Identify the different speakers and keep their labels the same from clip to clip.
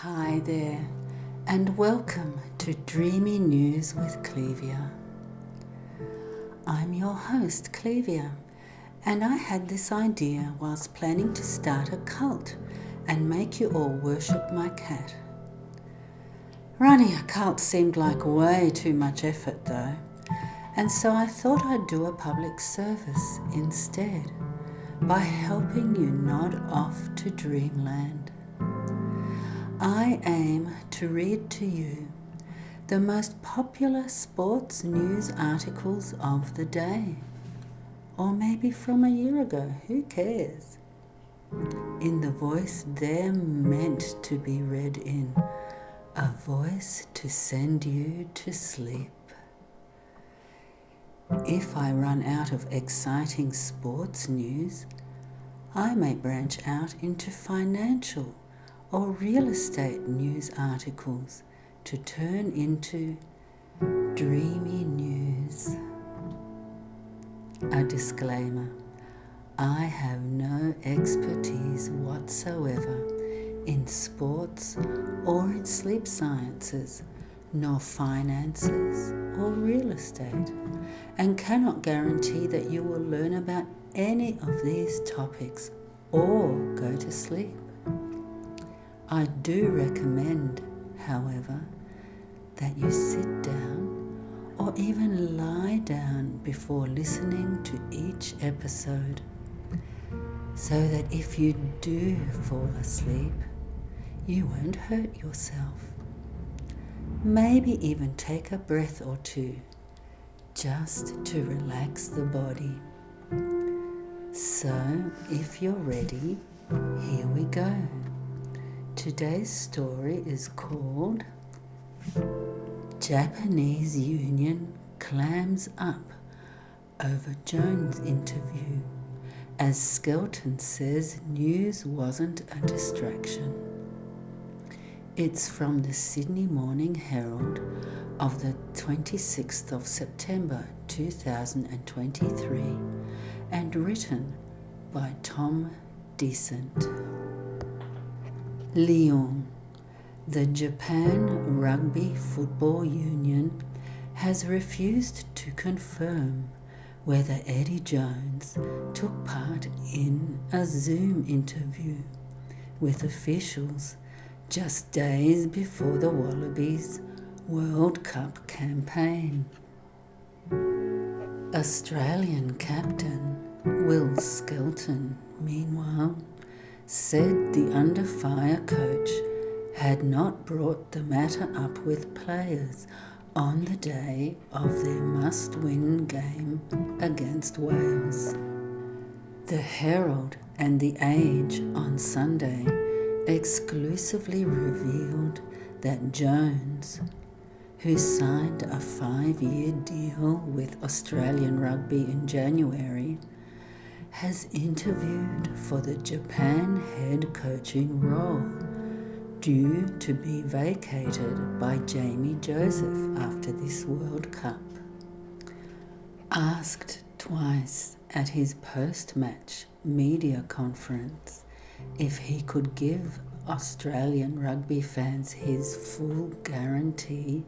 Speaker 1: Hi there, and welcome to Dreamy News with Clivia. I'm your host, Clivia, and I had this idea whilst planning to start a cult and make you all worship my cat. Running a cult seemed like way too much effort though, and so I thought I'd do a public service instead by helping you nod off to dreamland. I aim to read to you the most popular sports news articles of the day, or maybe from a year ago, who cares? In the voice they're meant to be read in, a voice to send you to sleep. If I run out of exciting sports news, I may branch out into financial or real estate news articles to turn into dreamy news. A disclaimer: I have no expertise whatsoever in sports or in sleep sciences, nor finances or real estate, and cannot guarantee that you will learn about any of these topics or go to sleep. I do recommend, however, that you sit down or even lie down before listening to each episode, so that if you do fall asleep, you won't hurt yourself. Maybe even take a breath or two, just to relax the body. So, if you're ready, here we go. Today's story is called Japanese Union Clams Up Over Jones Interview, as Skelton says news wasn't a distraction. It's from the Sydney Morning Herald of the 26th of September 2023 and written by Tom Decent. Lyon. The Japan Rugby Football Union has refused to confirm whether Eddie Jones took part in a Zoom interview with officials just days before the Wallabies World Cup campaign. Australian captain Will Skelton, meanwhile, said the under-fire coach had not brought the matter up with players on the day of their must-win game against Wales. The Herald and the Age on Sunday exclusively revealed that Jones, who signed a 5-year deal with Australian Rugby in January, has interviewed for the Japan head coaching role, due to be vacated by Jamie Joseph after this World Cup. Asked twice at his post-match media conference if he could give Australian rugby fans his full guarantee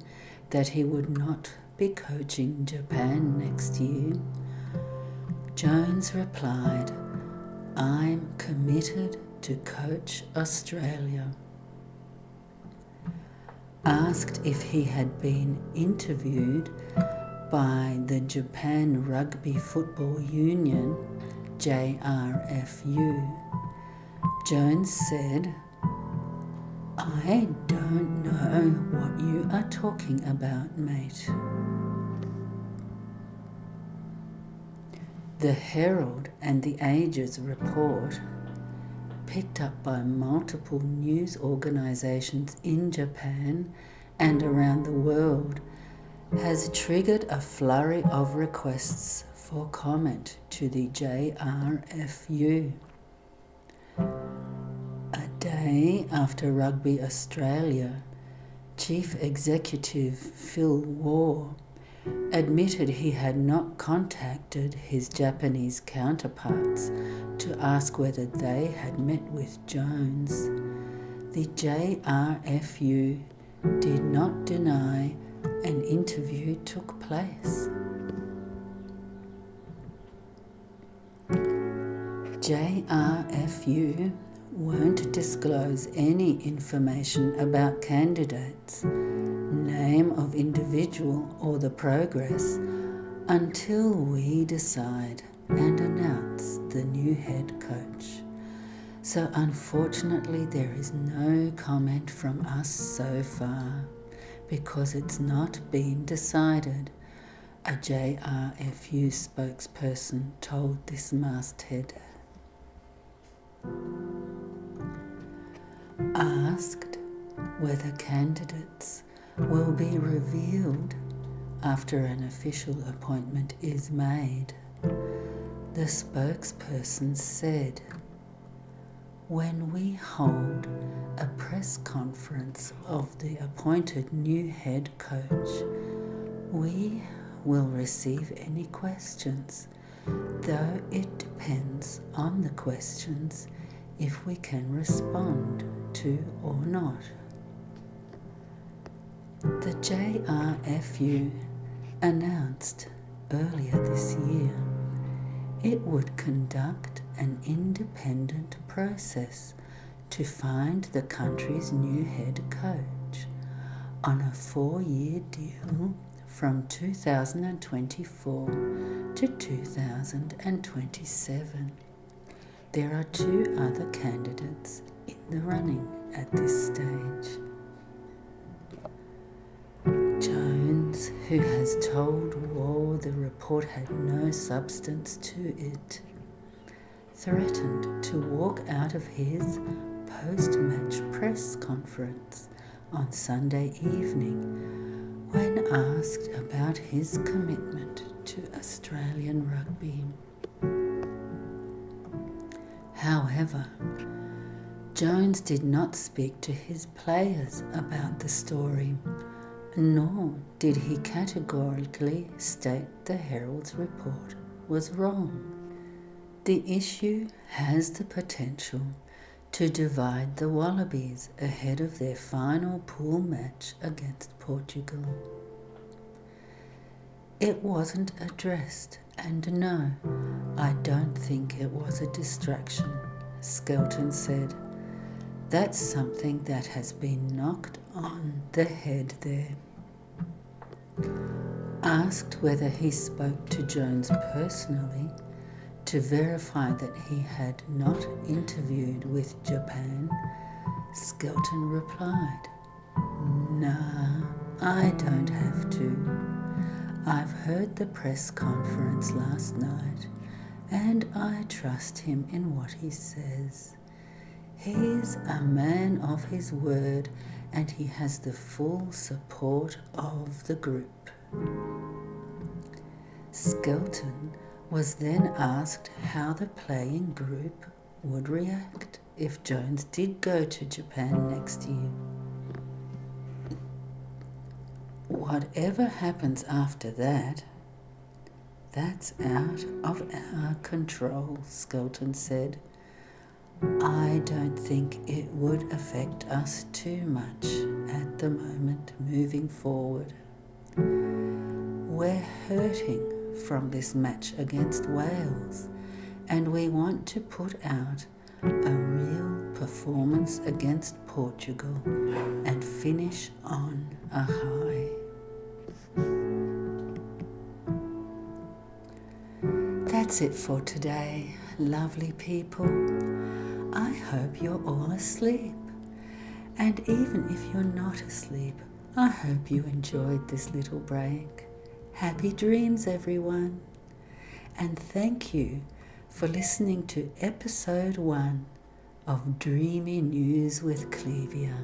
Speaker 1: that he would not be coaching Japan next year, Jones replied, "I'm committed to coach Australia." Asked if he had been interviewed by the Japan Rugby Football Union, JRFU, Jones said, "I don't know what you are talking about, mate." The Herald and the Age's report, picked up by multiple news organisations in Japan and around the world, has triggered a flurry of requests for comment to the JRFU. A day after Rugby Australia, Chief Executive Phil Waugh admitted he had not contacted his Japanese counterparts to ask whether they had met with Jones, the JRFU did not deny an interview took place. JRFU won't disclose any information about candidates, name of individual or the progress until we decide and announce the new head coach. So unfortunately there is no comment from us so far because it's not been decided, a JRFU spokesperson told this masthead. Asked whether candidates will be revealed after an official appointment is made, the spokesperson said, "When we hold a press conference of the appointed new head coach, we will receive any questions, though it depends on the questions if we can respond to or not." The JRFU announced earlier this year it would conduct an independent process to find the country's new head coach on a 4-year deal from 2024 to 2027. There are 2 other candidates in the running at this stage. Jones, who has told War the report had no substance to it, threatened to walk out of his post-match press conference on Sunday evening when asked about his commitment to Australian rugby. However, Jones did not speak to his players about the story, nor did he categorically state the Herald's report was wrong. The issue has the potential to divide the Wallabies ahead of their final pool match against Portugal. It wasn't addressed, and no, I don't think it was a distraction, Skelton said. That's something that has been knocked on the head there. Asked whether he spoke to Jones personally to verify that he had not interviewed with Japan, Skelton replied, "Nah, I don't have to. I've heard the press conference last night and I trust him in what he says. He's a man of his word and he has the full support of the group." Skelton was then asked how the playing group would react if Jones did go to Japan next year. "Whatever happens after that, that's out of our control," Skelton said. "I don't think it would affect us too much at the moment moving forward. We're hurting from this match against Wales and we want to put out a real performance against Portugal and finish on a high." That's it for today, lovely people. I hope you're all asleep. And even if you're not asleep, I hope you enjoyed this little break. Happy dreams, everyone. And thank you for listening to episode 1 of Dreamy News with Clivia.